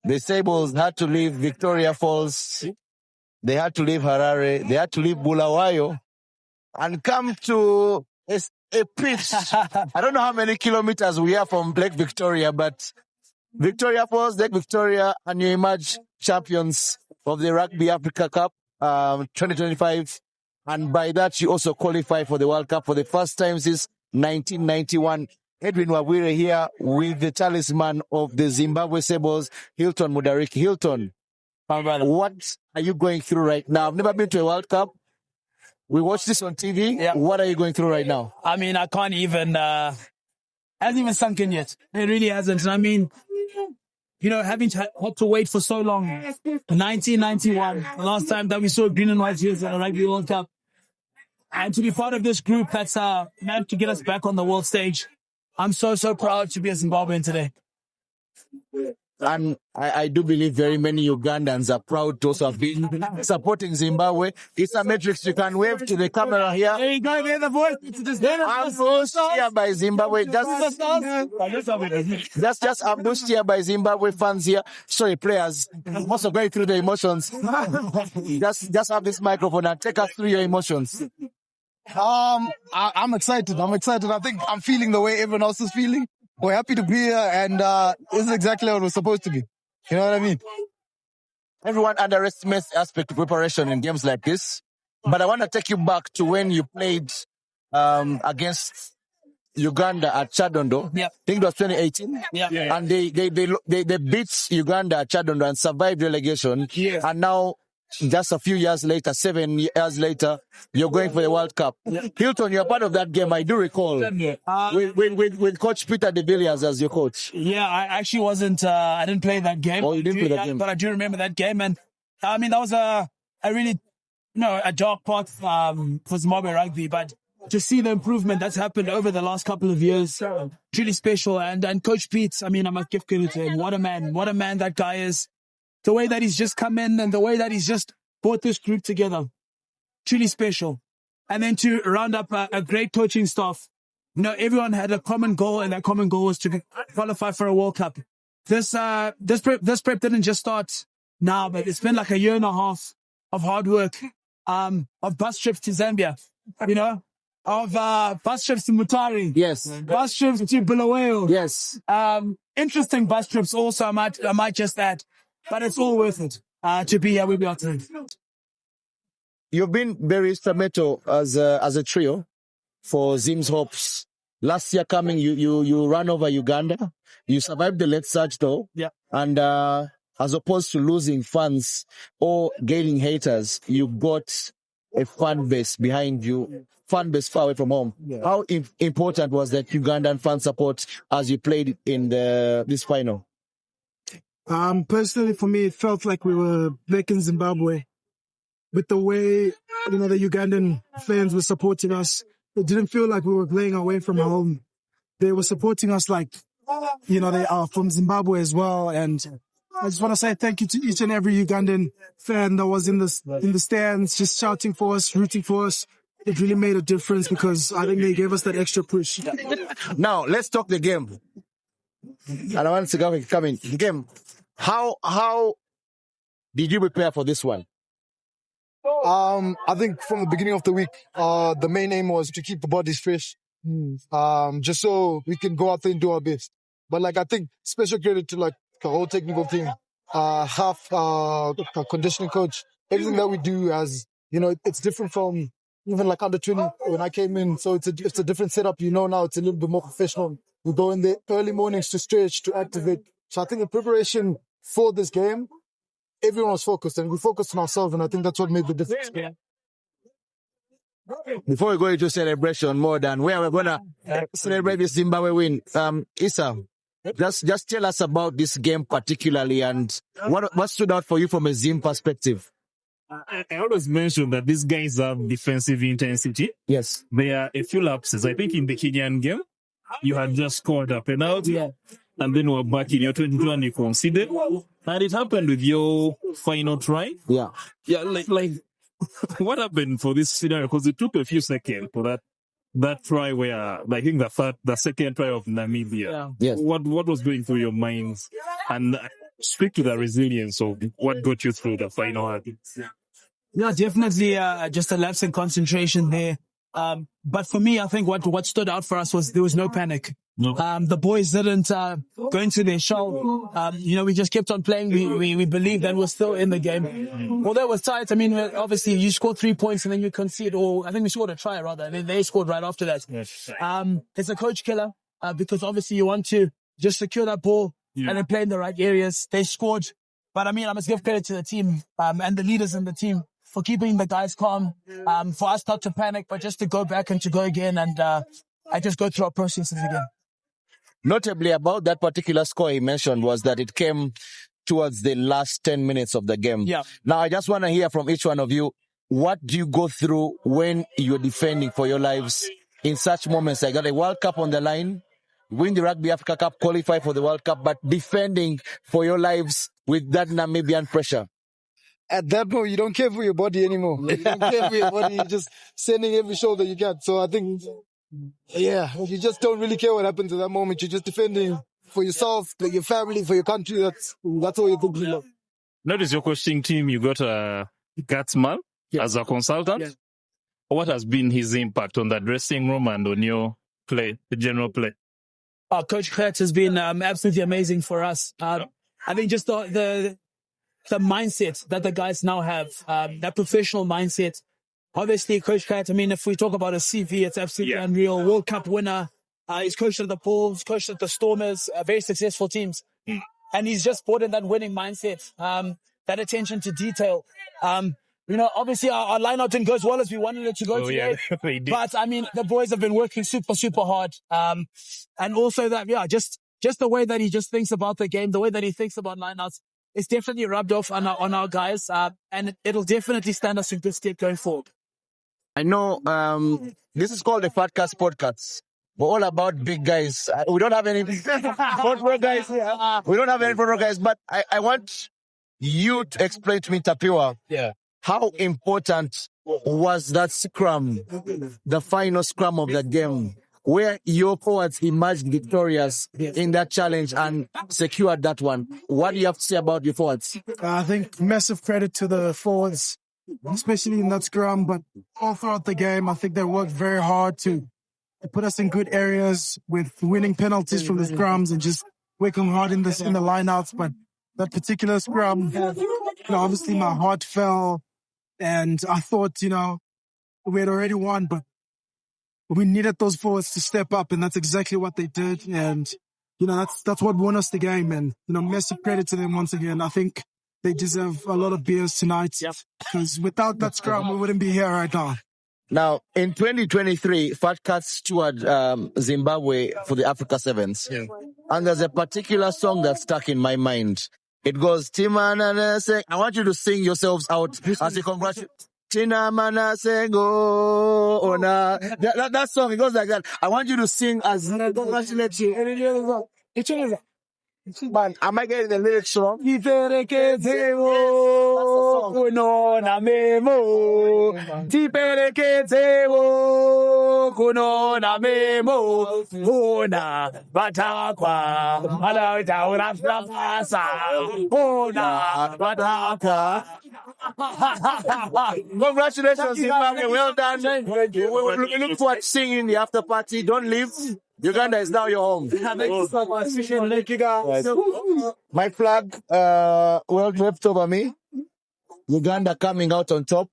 the Sables had to leave Victoria Falls. They had to leave Harare. They had to leave Bulawayo and come to a pitch. I don't know how many kilometers we are from Lake Victoria, but Victoria Falls, Lake Victoria, and you emerge champions of the Rugby Africa Cup 2025. And by that, you also qualify for the World Cup for the first time since 1991. Edwin Wawire here with the talisman of the Zimbabwe Sables, Hilton Mudariki. Hilton, what are you going through right now? I've never been to a World Cup. We watched this on TV. Yeah. What are you going through right now? I mean, I can't even, hasn't even sunk in yet. It really hasn't. And I mean, you know, having had to wait for so long. 1991, the last time that we saw green and white jerseys at the Rugby World Cup. And to be part of this group that's meant to get us back on the world stage. I'm so proud to be a Zimbabwean today. And I do believe very many Ugandans are proud to also have been supporting Zimbabwe. It's a matrix. You can wave to the camera here. There you go, there's the voice. Ambushed here by Zimbabwe. Just ambushed here by Zimbabwe fans here. Sorry, players. Also going through the emotions. just have this microphone and take us through your emotions. I'm excited. I think I'm feeling the way everyone else is feeling. We're happy to be here, and this is exactly what we're supposed to be. You know what I mean? Everyone underestimates the aspect of preparation in games like this. But I want to take you back to when you played against Uganda at Chadondo. Yeah. I think it was 2018. Yeah. And they beat Uganda at Chadondo and survived relegation. Yeah. And now, just a few years later, 7 years later, you're going for the World Cup. Yeah. Hilton, you're part of that game, I do recall. With Coach Peter de Villiers as your coach. Yeah, I actually wasn't, I didn't play that game. Oh, you didn't play that game? But I do remember that game. And I mean, that was a really, a dark part for Zimbabwe rugby. But to see the improvement that's happened over the last couple of years, really special. And Coach Pete, I mean, I must give credit to him. What a man that guy is. The way that he's just come in and the way that he's just brought this group together. Truly special. And then to round up a great coaching staff. You know, everyone had a common goal, and that common goal was to qualify for a World Cup. This prep didn't just start now, but it's been like a year and a half of hard work, of bus trips to Zambia, of bus trips to Mutare. Yes. Bus trips to Bulawayo. Yes. Interesting bus trips also, I might just add. But it's all worth it to be here with me today. You've been very instrumental as a trio for Zim's hopes. Last year coming, you ran over Uganda. You survived the late surge though. Yeah. And as opposed to losing fans or gaining haters, you got a fan base behind you, fan base far away from home. Yeah. How important was that Ugandan fan support as you played in this final? Personally, for me, it felt like we were back in Zimbabwe with the way, the Ugandan fans were supporting us. It didn't feel like we were playing away from home. They were supporting us like, they are from Zimbabwe as well. And I just want to say thank you to each and every Ugandan fan that was in the stands, just shouting for us, rooting for us. It really made a difference because I think they gave us that extra push. Now, let's talk the game. And I want to come in. The game. How did you prepare for this one? I think from the beginning of the week, the main aim was to keep the bodies fresh, just so we can go out there and do our best. But I think special credit to the whole technical team, half conditioning coach. Everything that we do it's different from even under 20 when I came in. So it's a different setup. Now it's a little bit more professional. We go in the early mornings to stretch, to activate. So I think in preparation for this game, everyone was focused, and we focused on ourselves, and I think that's what made the difference. Yeah. Before we go into celebration more than where we're going to celebrate this Zimbabwe win, Issa, just tell us about this game particularly and what stood out for you from a Zim perspective. I always mention that these guys have defensive intensity. Yes. There are a few lapses. I think in the Kenyan game, you had just scored a penalty, and then we're back in your 2021, you conceded. And it happened with your final try. Yeah. Yeah, what happened for this scenario? Because it took a few seconds for that try where, I think the second try of Namibia. Yes. What was going through your minds? And Speak to the resilience of what got you through the final. Yeah, definitely just a lapse in concentration there. But for me, I think what stood out for us was there was no panic. No. The boys didn't go into their shell. We just kept on playing. We believed that we're still in the game. Although it was tight, I mean, obviously you scored 3 points and then you concede, or I think we scored a try rather, and then they scored right after that. Yes. It's a coach killer because obviously you want to just secure that ball and then play in the right areas. They scored. But I mean, I must give credit to the team and the leaders in the team for keeping the guys calm, for us not to panic, but just to go back and to go again and I just go through our processes again. Notably about that particular score he mentioned was that it came towards the last 10 minutes of the game. Yeah. Now, I just want to hear from each one of you, what do you go through when you're defending for your lives in such moments? Like got a World Cup on the line, win the Rugby Africa Cup, qualify for the World Cup, but defending for your lives with that Namibian pressure. At that point, you don't care for your body anymore. You don't care for your body. You're just sending every shoulder you can. So I think, you just don't really care what happens at that moment. You're just defending for yourself, for your family, for your country. That's all you're thinking about. Notice your coaching team, you got a Gatsman as a consultant. Yeah. What has been his impact on the dressing room and on your play, the general play? Coach Kurtz has been absolutely amazing for us. I think just the mindset that the guys now have, that professional mindset. Obviously, Coach Kurtz, I mean, if we talk about a CV, it's absolutely unreal. World Cup winner. He's coached at the Bulls, coached at the Stormers, very successful teams. And he's just brought in that winning mindset, that attention to detail. Obviously our lineup didn't go as well as we wanted it to go today. Yeah, but I mean, the boys have been working super, super hard. And also that, just the way that he just thinks about the game, the way that he thinks about lineouts, it's definitely rubbed off on our guys. And it'll definitely stand us in good stead going forward. I know this is called the Fatcast Podcast. We're all about big guys. We don't have any front row guys here. We don't have any front row guys, but I want you to explain to me, Tapiwa, how important was that scrum, the final scrum of the game, where your forwards emerged victorious in that challenge and secured that one. What do you have to say about your forwards? I think massive credit to the forwards, especially in that scrum, but all throughout the game, I think they worked very hard to put us in good areas with winning penalties from the scrums and just working hard in the lineouts. But that particular scrum, obviously my heart fell and I thought, we had already won, but we needed those forwards to step up, and that's exactly what they did. And, that's what won us the game. And, massive credit to them once again. I think they deserve a lot of beers tonight because without that scrum, we wouldn't be here right now. Now, in 2023, Fat Cats toured Zimbabwe for the Africa Sevens. Yeah. And there's a particular song that stuck in my mind. It goes, Timana, I want you to sing yourselves out as you congratulate. Tinamana Sengo Ona. That song, it goes like that. I want you to sing as congratulate you. Man, am I getting the lyrics wrong? Congratulations, Zimbabwe. Well done. We look forward to seeing you in the after party. Don't leave. Uganda is now your home. Thank you so much. Thank you guys. My flag, well left over me. Uganda coming out on top,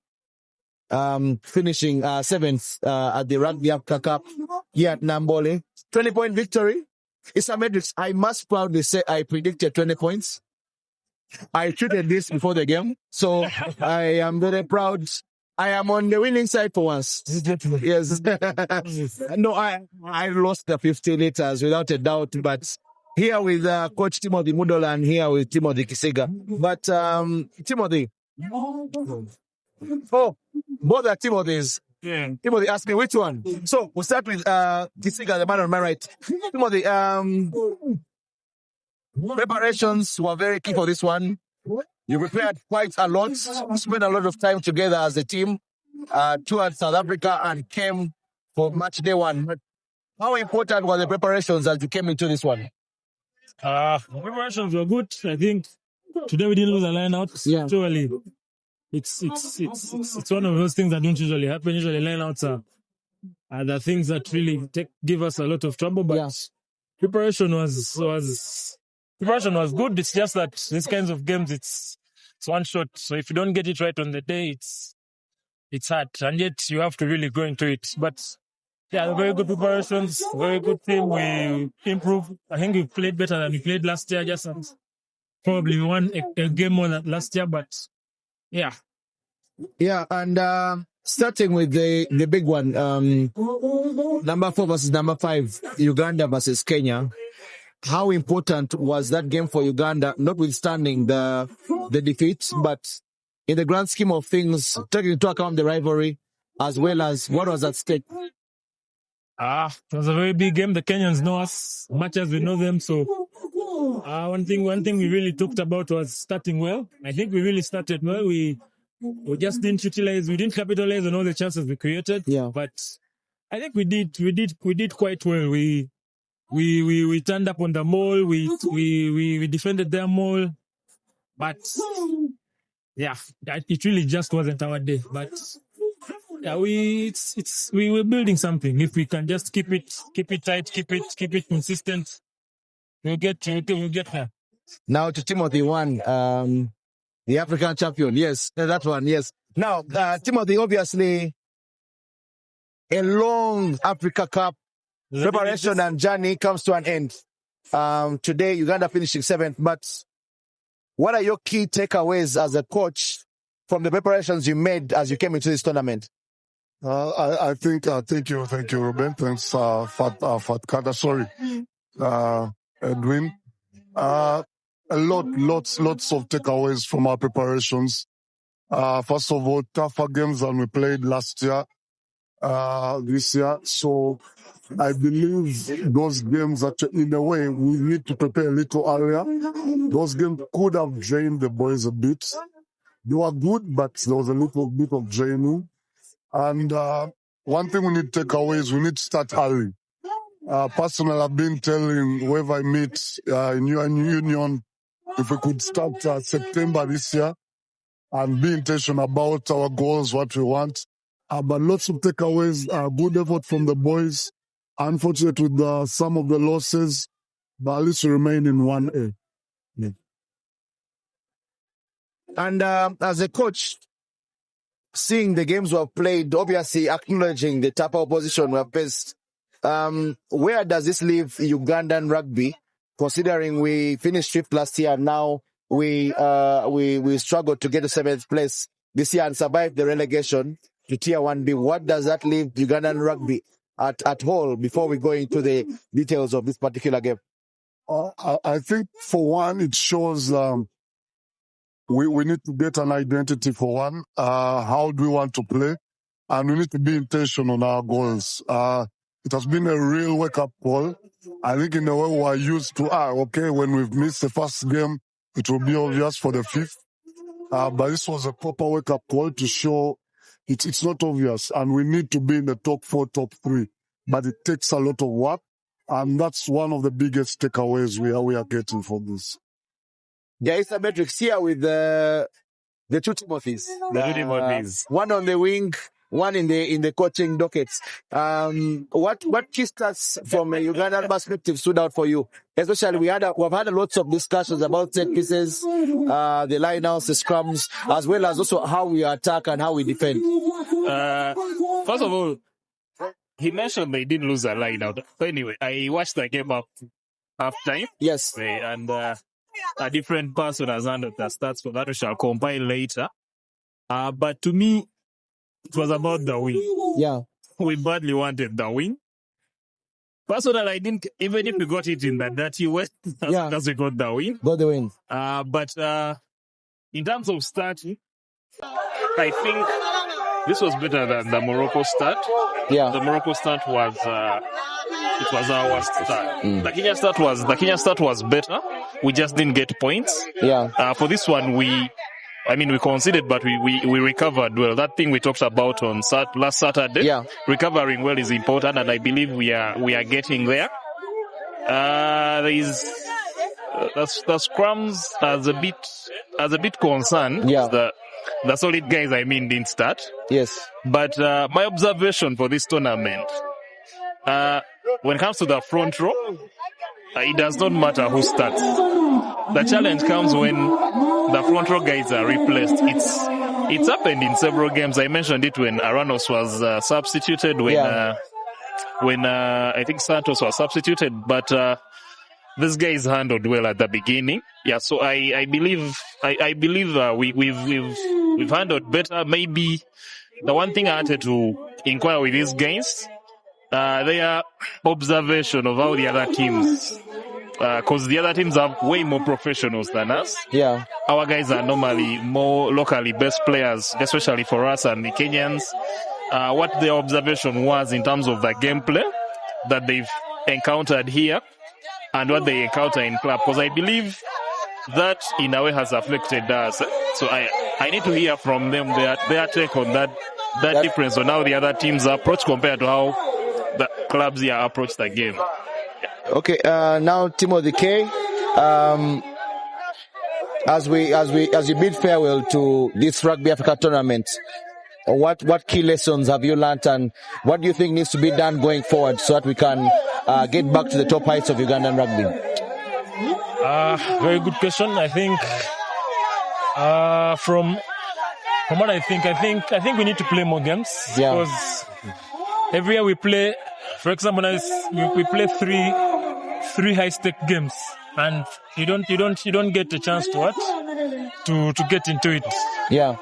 finishing seventh at the Rugby Africa Cup here at Nambole. 20-point victory. It's a matrix. I must proudly say I predicted 20 points. I treated this before the game, so I am very proud. I am on the winning side for once. Yes. No, I lost the 50 liters without a doubt, but here with Coach Timothy Mudola and here with Timothy Kisiga. But Timothy, both are Timothys. Yeah. Timothy asked me which one. So we'll start with Kisiga, the man on my right. Timothy, preparations were very key for this one. You prepared quite a lot, spent a lot of time together as a team, toured South Africa and came for match day one. How important were the preparations as you came into this one? Preparations were good. I think today we didn't lose a line out. Yeah. Actually, it's one of those things that don't usually happen. Usually line outs are the things that really give us a lot of trouble. But preparation was good. It's just that these kinds of games, it's one shot. So if you don't get it right on the day, it's hard. And yet you have to really go into it. But yeah, very good preparations, very good team. We improved. I think we played better than we played last year. Just probably won a game more than last year. But yeah. Yeah, and starting with the big one, number 4 versus number 5, Uganda versus Kenya. How important was that game for Uganda, notwithstanding the defeat, but in the grand scheme of things, taking into account the rivalry, as well as what was at stake? It was a very big game. The Kenyans know us much as we know them. So one thing we really talked about was starting well. I think we really started well. We just didn't capitalize on all the chances we created. Yeah. But I think we did quite well. We turned up on the maul. We defended their maul. But yeah, it really just wasn't our day. But yeah, we were building something. If we can just keep it tight, keep it consistent, we'll get there. Now to Timothy 1, the African champion. Yes, that one. Yes. Now, Timothy, obviously, a long Africa Cup preparation and journey comes to an end. Today, Uganda finishing 7th. But what are your key takeaways as a coach from the preparations you made as you came into this tournament? I think, thank you, Ruben. Thanks, Fatkada. Sorry, Edwin. Lots of takeaways from our preparations. First of all, tougher games than we played last year, this year. So I believe those games that, in a way, we need to prepare a little earlier. Those games could have drained the boys a bit. They were good, but there was a little bit of draining. And one thing we need to take away is we need to start early. Personally, I've been telling whoever I meet in Union, if we could start September this year and be intentional about our goals, what we want. But lots of takeaways, good effort from the boys. Unfortunate with some of the losses, but at least we remain in 1A. Yeah. And as a coach, seeing the games we have played, obviously acknowledging the tougher opposition we have faced, where does this leave Ugandan rugby, considering we finished 5th last year and now we struggled to get to 7th place this year and survived the relegation to Tier 1B? What does that leave Ugandan rugby at whole before we go into the details of this particular game? I think, for one, it shows we need to get an identity for one. How do we want to play? And we need to be intentional on our goals. It has been a real wake-up call. I think in a way we are used to, okay, when we've missed the first game, it will be obvious for the 5th. But this was a proper wake-up call to show it's not obvious. And we need to be in the top 4, top 3. But it takes a lot of work. And that's one of the biggest takeaways we are getting from this. Yeah, it's a matrix here with the 2 Timothys. The 2 Timothys. One on the wing, one in the coaching dockets. What key stats from a Ugandan perspective stood out for you? Especially we've had lots of discussions about set pieces, the lineouts, the scrums, as well as also how we attack and how we defend. First of all, he mentioned they didn't lose a line out. So anyway, I watched the game up half time. Yes. And a different person has handled the stats for that we shall compile later. But to me, it was about the win. Yeah. We badly wanted the win. Personally, I didn't, even if we got it in the dirty way, as we got the win. Got the win. But in terms of starting, I think this was better than the Morocco start. Yeah. The Morocco start was it was our worst start. The Kenya start was better. We just didn't get points. Yeah. For this one, we conceded, but we recovered well. That thing we talked about on last Saturday. Yeah. Recovering well is important, and I believe we are getting there. the scrums as a bit concerned. Yeah. The solid guys, I mean, didn't start. Yes. But my observation for this tournament, when it comes to the front row, it does not matter who starts. The challenge comes when the front row guys are replaced. It's happened in several games. I mentioned it when Aranos was substituted, when I think Santos was substituted, but this guy is handled well at the beginning. Yeah, so I believe we've handled better. Maybe the one thing I wanted to inquire with these guys, their observation of how the other teams, because the other teams are way more professionals than us. Yeah. Our guys are normally more locally based players, especially for us and the Kenyans. What their observation was in terms of the gameplay that they've encountered here and what they encounter in club, because I believe that in a way has affected us. So I need to hear from them their take on that difference on how the other teams approach compared to how the clubs here approach the game. Yeah. Okay, now Timothy K. As you bid farewell to this Rugby Africa tournament, what key lessons have you learnt, and what do you think needs to be done going forward so that we can get back to the top heights of Ugandan rugby? Very good question. I think from what I think we need to play more games, because every year we play. For example, we play three high stake games, and you don't get a chance to get into it. Yeah.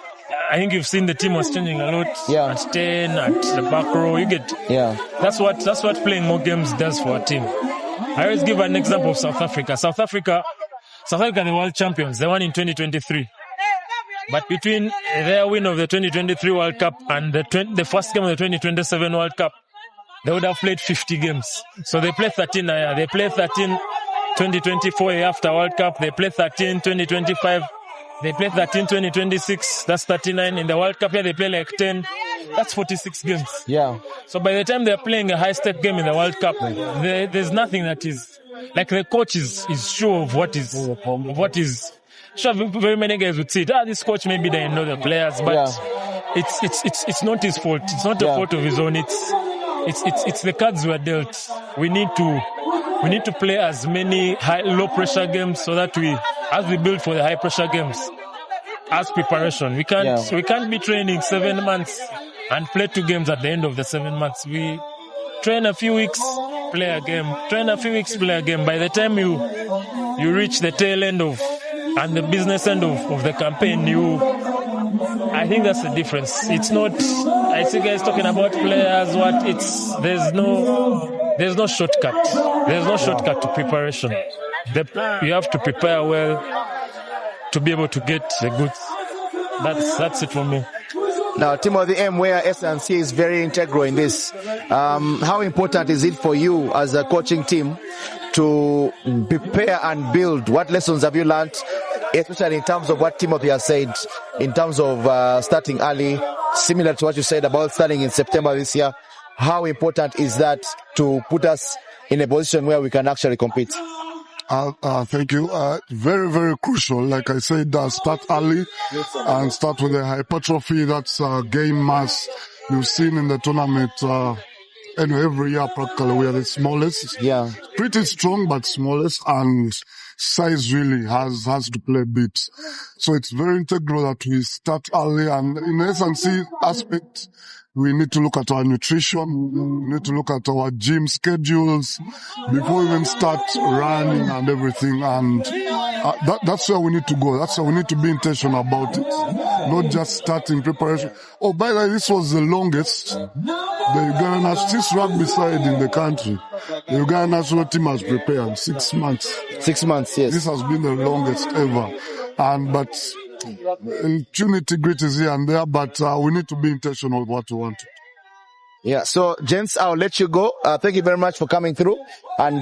I think you've seen the team was changing a lot. Yeah. At 10, at the back row, you get. Yeah. That's what playing more games does for a team. I always give an example of South Africa. South Africa are the world champions. They won in 2023. But between their win of the 2023 World Cup and the first game of the 2027 World Cup, they would have played 50 games. So they play 13. They play 13 2024 after World Cup. They play 13 2025. They play 13 2026. That's 39. In the World Cup here, they play like 10. That's 46 games. Yeah. So by the time they're playing a high-stake game in the World Cup, there's nothing that is like the coach is sure of what is. Sure, very many guys would say, this coach maybe they know the players, but it's not his fault. It's not the fault of his own. It's the cards we are dealt. We need to play as many low pressure games so that as we build for the high pressure games, as preparation. We can't be training 7 months and play 2 games at the end of the 7 months. We train a few weeks, play a game. Train a few weeks, play a game. By the time you reach the tail end and the business end of the campaign, I think that's the difference. It's not, I see guys talking about players, there's no shortcut. There's no shortcut to preparation. You have to prepare well to be able to get the goods. That's it for me. Now, Timothy M, where S&C is very integral in this, how important is it for you as a coaching team to prepare and build? What lessons have you learned, especially in terms of what Timothy has said, in terms of starting early, similar to what you said about starting in September this year? How important is that to put us in a position where we can actually compete? Thank you. Very, very crucial. Like I said, start early and start with the hypertrophy. That's game mass you've seen in the tournament. Every year practically we are the smallest. Yeah. Pretty strong, but smallest, and size really has to play bit. So it's very integral that we start early, and in S&C aspect, we need to look at our nutrition. We need to look at our gym schedules before we even start running and everything. And that's where we need to go. That's where we need to be intentional about it. Not just starting preparation. Oh, by the way, this was the longest the Ugandan rugby side in the country. The Ugandan national team has prepared 6 months. 6 months, yes. This has been the longest ever. But nitty-gritty here and there, but we need to be intentional with what we want. Yeah, so gents, I'll let you go. Thank you very much for coming through, and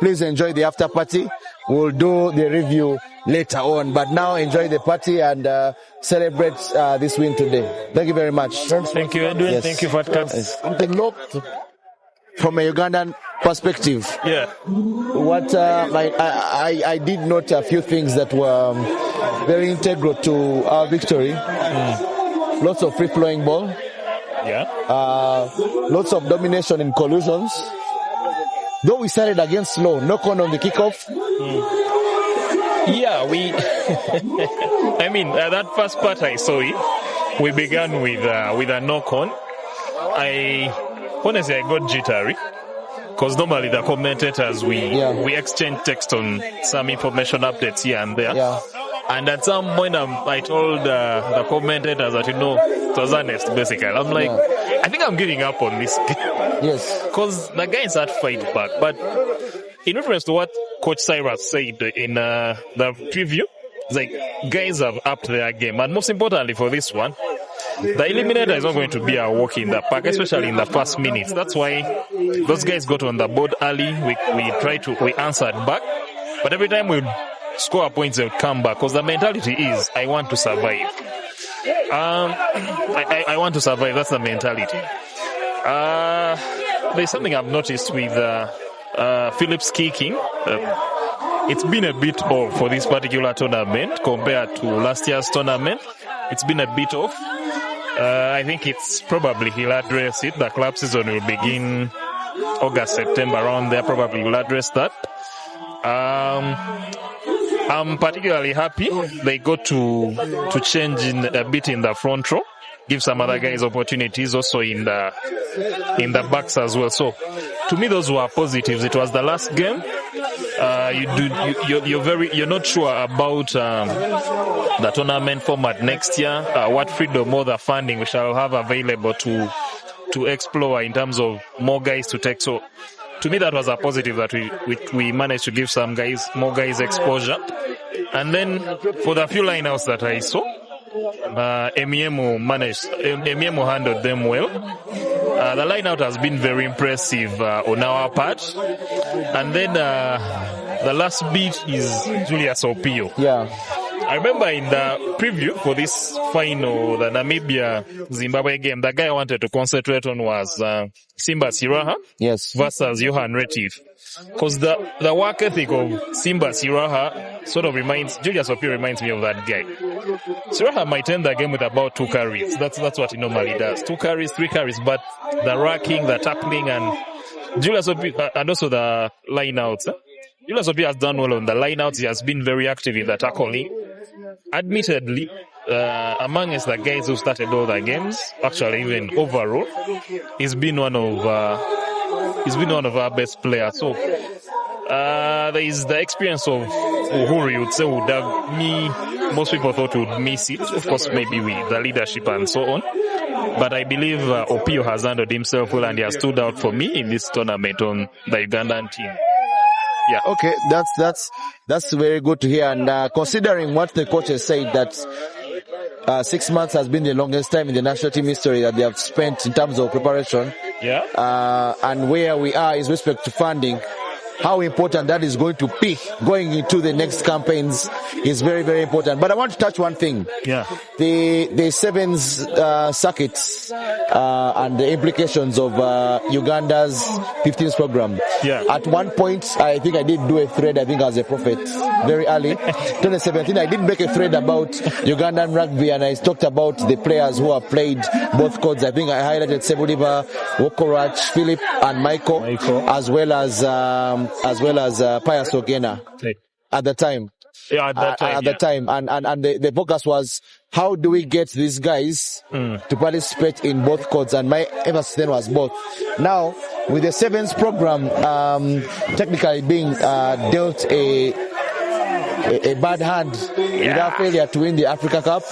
please enjoy the after party. We'll do the review later on, but now enjoy the party and celebrate this win today. Thank you very much. Thank you, Edwin. Yes. Thank you for that. From a Ugandan perspective, what I did note a few things that were very integral to our victory. Lots of free-flowing ball. Lots of domination in collusions. Though we started against slow, knock on the kickoff. Yeah, we. I mean, that first part I saw it. We began with a knock on. Honestly, I got jittery because normally the commentators we exchange text on some information updates here and there. And at some point, I told the commentators that, it was honest, basically. I'm like, I think I'm giving up on this game. Yes. Because the guys had fight back. But in reference to what Coach Cyrus said in the preview, it's like, guys have upped their game. And most importantly for this one, the eliminator is not going to be a walk in the park, especially in the first minutes. That's why those guys got on the board early. We answered back. But every time we score points, they'll come back. Because the mentality is, I want to survive. I want to survive. That's the mentality. There's something I've noticed with Phillips kicking. It's been a bit off for this particular tournament compared to last year's tournament. It's been a bit off. I think it's probably he'll address it. The club season will begin August, September, around there. Probably will address that. I'm particularly happy they got to change in a bit in the front row, give some other guys opportunities also in the backs as well. So to me, those were positives. It was the last game. You're not sure about the tournament format next year. What freedom or the funding we shall have available to explore in terms of more guys to take. So to me, that was a positive that we managed to give some guys, more guys exposure. And then for the few lineouts that I saw, Emiemo handled them well. The lineout has been very impressive on our part. And then the last bit is Julius Opio. Yeah. I remember in the preview for this final, the Namibia-Zimbabwe game, the guy I wanted to concentrate on was Simba Siraha versus Johan Retif. Because the work ethic of Simba Siraha sort of Julius Opio reminds me of that guy. Siraha might end the game with about 2 carries. That's what he normally does. 2 carries, 3 carries, but the racking, the tackling, and Julius Opio, and also the lineouts. Julius Opio has done well on the lineouts. He has been very active in the tackling. Admittedly, amongst the guys who started all the games, actually even overall, he's been one of our best players. So there is the experience of Uhuru, you'd say, most people thought would miss it. Of course, maybe with the leadership and so on. But I believe Opio has handled himself well, and he has stood out for me in this tournament on the Ugandan team. Yeah. Okay, that's very good to hear. And considering what the coach has said, that 6 months has been the longest time in the national team history that they have spent in terms of preparation. Yeah. And where we are is respect to funding, how important that is going to be going into the next campaigns is very, very important. But I want to touch one thing. Yeah. The sevens circuits and the implications of Uganda's 15th program. Yeah. At one point, I think I did do a thread, I think as a prophet, very early. 2017, I did make a thread about Ugandan rugby, and I talked about the players who have played both codes. I think I highlighted Sebuliba, Wokorach, Philip, and Michael. as well as Pius Ogena at the time. Yeah, at that time. And the focus was, how do we get these guys to participate in both codes? And my emphasis then was both. Now, with the sevens program technically being dealt a bad hand without failure to win the Africa Cup,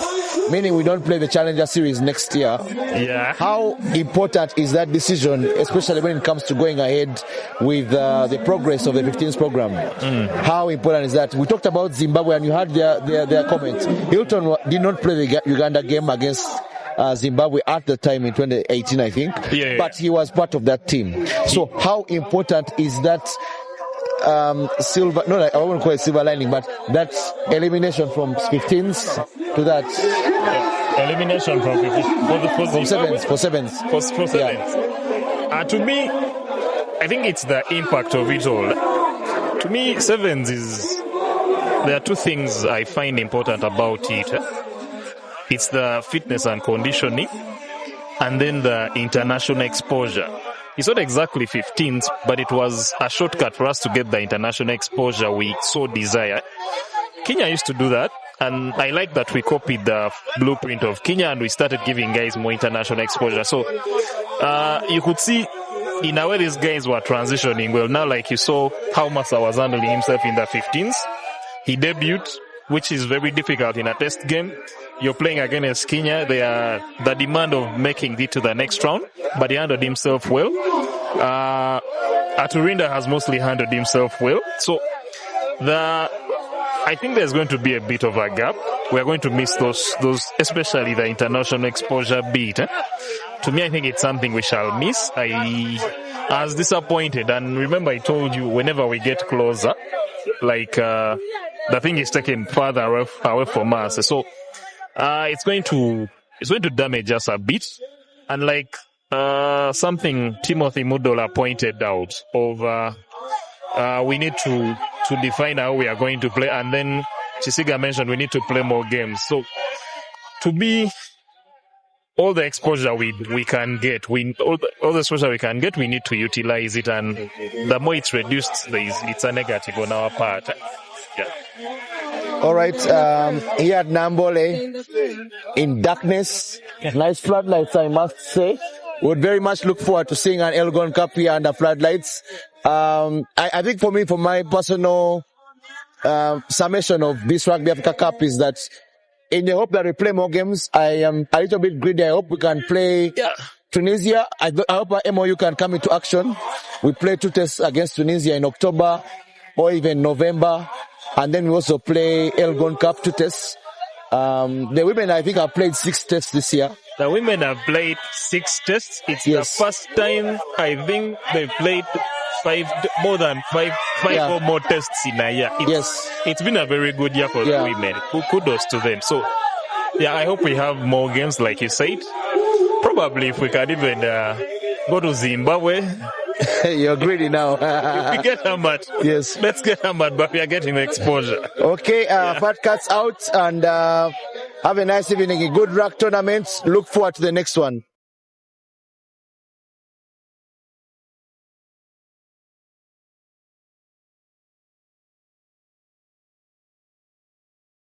meaning we don't play the Challenger Series next year. Yeah. How important is that decision, especially when it comes to going ahead with the progress of the 15th program? How important is that? We talked about Zimbabwe, and you heard their comments. Hilton did not play the Uganda game against Zimbabwe at the time in 2018, I think. Yeah. But he was part of that team. So how important is that silver, no, I won't call it silver lining, but that elimination from 15th to that elimination from 15th for sevens. For sevens. To me, I think it's the impact of it all. To me, sevens there are two things I find important about it. It's the fitness and conditioning, and then the international exposure. It's not exactly 15s, but it was a shortcut for us to get the international exposure we so desire. Kenya used to do that, and I like that we copied the blueprint of Kenya and we started giving guys more international exposure. So you could see in a way these guys were transitioning well. Now, like you saw how Massa was handling himself in the 15s. He debuted, which is very difficult in a test game. You're playing against Kenya. The demand of making it to the next round, but he handled himself well. Aturinda has mostly handled himself well. So I think there's going to be a bit of a gap. We're going to miss those, especially the international exposure bit. To me, I think it's something we shall miss. I was disappointed, and remember I told you whenever we get closer, like the thing is taken further away from us. So it's going to damage us a bit. And like something Timothy Mudola pointed out of we need to define how we are going to play, and then Chisiga mentioned we need to play more games. So to be all the exposure we can get, all the exposure we can get, we need to utilize it, and the more it's reduced, it's a negative on our part. Yeah. All right, here at Nambole, in darkness, nice floodlights, I must say. Would very much look forward to seeing an Elgon Cup here under floodlights. I think for me, for my personal summation of this Rugby Africa Cup is that in the hope that we play more games, I am a little bit greedy. I hope we can play Tunisia. I hope our MOU can come into action. We play 2 tests against Tunisia in October or even November. And then we also play Elgon Cup 2 tests. The women, I think, have played 6 tests this year. The women have played 6 tests. It's the first time I think they've played more than five or more tests in a year. It's been a very good year for the women. Kudos to them. So, I hope we have more games, like you said. Probably if we can even go to Zimbabwe. You're greedy now. We get hammered. Yes. Let's get hammered, but we are getting exposure. Okay, Fat Cats out, and have a nice evening. A good rugby tournament. Look forward to the next one.